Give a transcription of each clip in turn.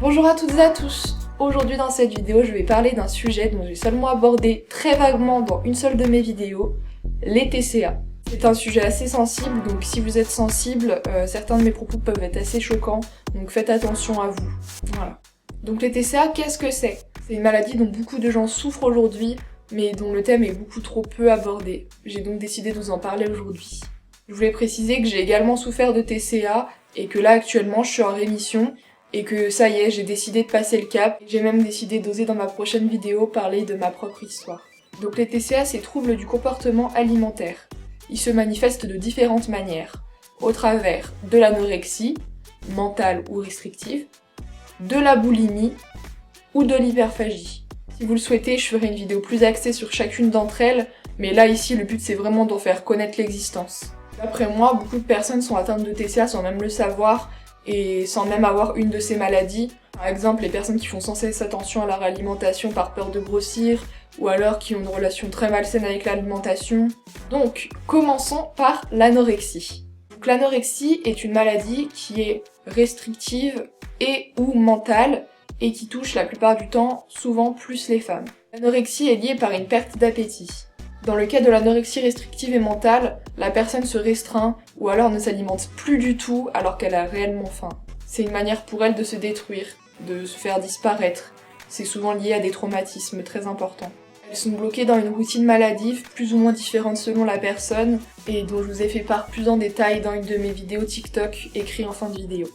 Bonjour à toutes et à tous. Aujourd'hui dans cette vidéo, je vais parler d'un sujet dont j'ai seulement abordé très vaguement dans une seule de mes vidéos, les TCA. C'est un sujet assez sensible, donc si vous êtes sensible, certains de mes propos peuvent être assez choquants, donc faites attention à vous. Voilà. Donc les TCA, qu'est-ce que c'est? C'est une maladie dont beaucoup de gens souffrent aujourd'hui, mais dont le thème est beaucoup trop peu abordé. J'ai donc décidé de vous en parler aujourd'hui. Je voulais préciser que j'ai également souffert de TCA, et que là actuellement je suis en rémission, et que ça y est, j'ai décidé de passer le cap. J'ai même décidé d'oser dans ma prochaine vidéo parler de ma propre histoire. Donc les TCA, c'est troubles du comportement alimentaire. Ils se manifestent de différentes manières, au travers de l'anorexie, mentale ou restrictive, de la boulimie ou de l'hyperphagie. Si vous le souhaitez, je ferai une vidéo plus axée sur chacune d'entre elles, mais là ici le but c'est vraiment d'en faire connaître l'existence. D'après moi, beaucoup de personnes sont atteintes de TCA sans même le savoir, et sans même avoir une de ces maladies. Par exemple, les personnes qui font sans cesse attention à leur alimentation par peur de grossir, ou alors qui ont une relation très malsaine avec l'alimentation. Donc, commençons par l'anorexie. Donc l'anorexie est une maladie qui est restrictive et ou mentale, et qui touche la plupart du temps, souvent plus les femmes. L'anorexie est liée par une perte d'appétit. Dans le cas de l'anorexie restrictive et mentale, la personne se restreint ou alors ne s'alimente plus du tout alors qu'elle a réellement faim. C'est une manière pour elle de se détruire, de se faire disparaître. C'est souvent lié à des traumatismes très importants. Elles sont bloquées dans une routine maladive, plus ou moins différente selon la personne, et dont je vous ai fait part plus en détail dans une de mes vidéos TikTok écrites en fin de vidéo.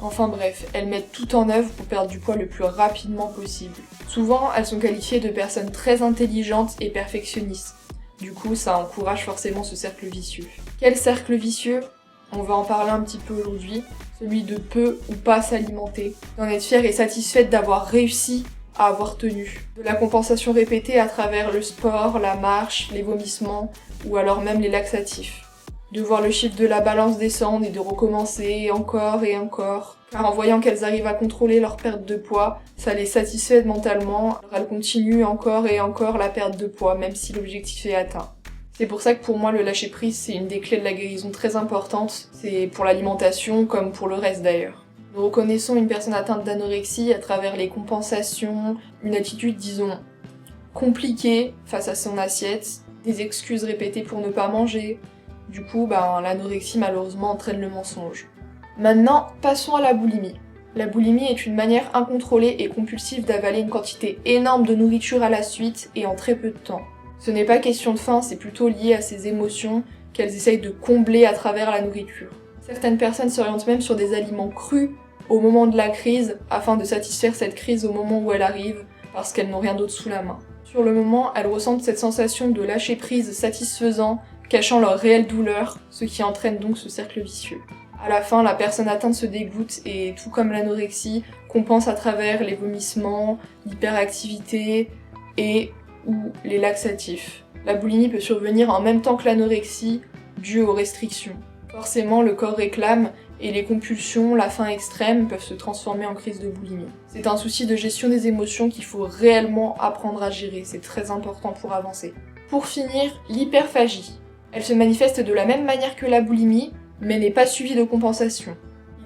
Enfin bref, elles mettent tout en œuvre pour perdre du poids le plus rapidement possible. Souvent, elles sont qualifiées de personnes très intelligentes et perfectionnistes. Du coup, ça encourage forcément ce cercle vicieux. Quel cercle vicieux? On va en parler un petit peu aujourd'hui. Celui de peu ou pas s'alimenter. D'en être fière et satisfaite d'avoir réussi à avoir tenu. De la compensation répétée à travers le sport, la marche, les vomissements ou alors même les laxatifs. De voir le chiffre de la balance descendre et de recommencer encore et encore. Car en voyant qu'elles arrivent à contrôler leur perte de poids, ça les satisfait mentalement, alors elles continuent encore et encore la perte de poids, même si l'objectif est atteint. C'est pour ça que pour moi le lâcher prise c'est une des clés de la guérison très importante, c'est pour l'alimentation comme pour le reste d'ailleurs. Nous reconnaissons une personne atteinte d'anorexie à travers les compensations, une attitude disons compliquée face à son assiette, des excuses répétées pour ne pas manger. Du coup, l'anorexie malheureusement entraîne le mensonge. Maintenant, passons à la boulimie. La boulimie est une manière incontrôlée et compulsive d'avaler une quantité énorme de nourriture à la suite et en très peu de temps. Ce n'est pas question de faim, c'est plutôt lié à ces émotions qu'elles essayent de combler à travers la nourriture. Certaines personnes s'orientent même sur des aliments crus au moment de la crise afin de satisfaire cette crise au moment où elle arrive parce qu'elles n'ont rien d'autre sous la main. Sur le moment, elles ressentent cette sensation de lâcher prise satisfaisant, cachant leur réelle douleur, ce qui entraîne donc ce cercle vicieux. À la fin, la personne atteinte se dégoûte et, tout comme l'anorexie, compense à travers les vomissements, l'hyperactivité et ou les laxatifs. La boulimie peut survenir en même temps que l'anorexie, due aux restrictions. Forcément, le corps réclame et les compulsions, la faim extrême peuvent se transformer en crise de boulimie. C'est un souci de gestion des émotions qu'il faut réellement apprendre à gérer, c'est très important pour avancer. Pour finir, l'hyperphagie. Elle se manifeste de la même manière que la boulimie, mais n'est pas suivie de compensation.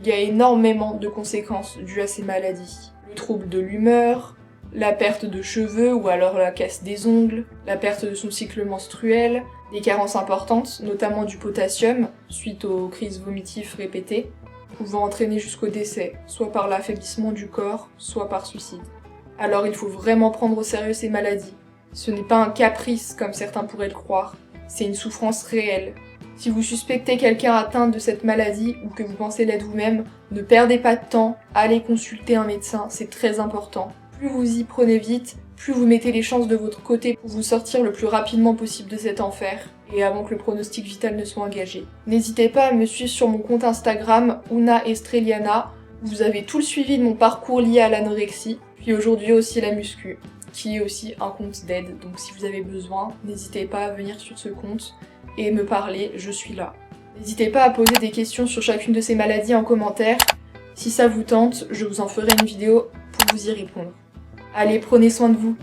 Il y a énormément de conséquences dues à ces maladies. Le trouble de l'humeur, la perte de cheveux ou alors la casse des ongles, la perte de son cycle menstruel, des carences importantes, notamment du potassium, suite aux crises vomitives répétées, pouvant entraîner jusqu'au décès, soit par l'affaiblissement du corps, soit par suicide. Alors il faut vraiment prendre au sérieux ces maladies. Ce n'est pas un caprice comme certains pourraient le croire. C'est une souffrance réelle. Si vous suspectez quelqu'un atteint de cette maladie ou que vous pensez l'être vous-même, ne perdez pas de temps, allez consulter un médecin, c'est très important. Plus vous y prenez vite, plus vous mettez les chances de votre côté pour vous sortir le plus rapidement possible de cet enfer, et avant que le pronostic vital ne soit engagé. N'hésitez pas à me suivre sur mon compte Instagram, Una Estreliana, où vous avez tout le suivi de mon parcours lié à l'anorexie, puis aujourd'hui aussi la muscu, qui est aussi un compte d'aide, donc si vous avez besoin, n'hésitez pas à venir sur ce compte et me parler, je suis là. N'hésitez pas à poser des questions sur chacune de ces maladies en commentaire, si ça vous tente, je vous en ferai une vidéo pour vous y répondre. Allez, prenez soin de vous.